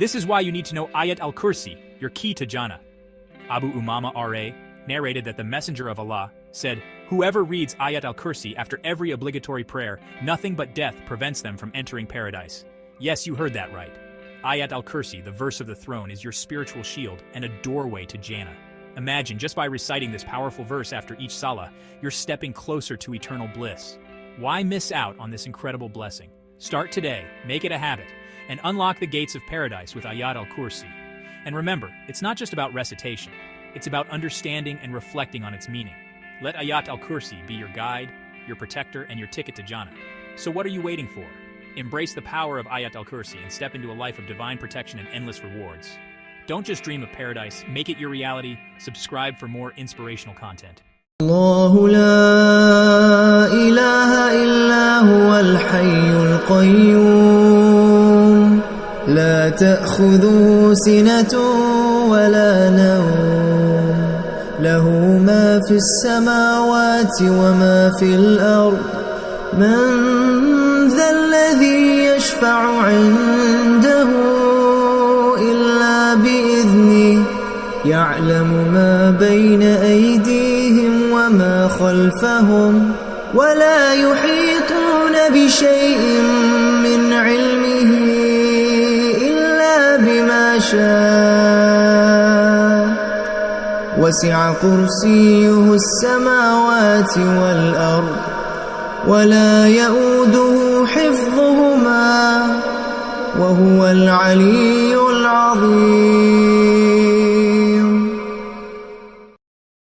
This is why you need to know Ayat al-Kursi, your key to Jannah. Abu Umama R.A. narrated that the Messenger of Allah said, "Whoever reads Ayat al-Kursi after every obligatory prayer, nothing but death prevents them from entering paradise." Yes, you heard that right. Ayat al-Kursi, the verse of the throne, is your spiritual shield and a doorway to Jannah. Imagine, just by reciting this powerful verse after each salah, you're stepping closer to eternal bliss. Why miss out on this incredible blessing? Start today, make it a habit, and unlock the gates of paradise with Ayat al-Kursi. And remember, it's not just about recitation, it's about understanding and reflecting on its meaning. Let Ayat al-Kursi be your guide, your protector, and your ticket to Jannah. So what are you waiting for? Embrace the power of Ayat al-Kursi and step into a life of divine protection and endless rewards. Don't just dream of paradise, make it your reality. Subscribe for more inspirational content. الله لا إله إلا هو الحي القيوم لا تأخذه سنة ولا نوم له ما في السماوات وما في الأرض من ذا الذي يشفع عنده إلا بإذنه يعلم ما بين أيديهم وما خلفهم ولا يحيطون بشيء من علمه إلا بما شاء وسع كرسيه السماوات والأرض ولا يؤوده حفظهما وهو العلي العظيم.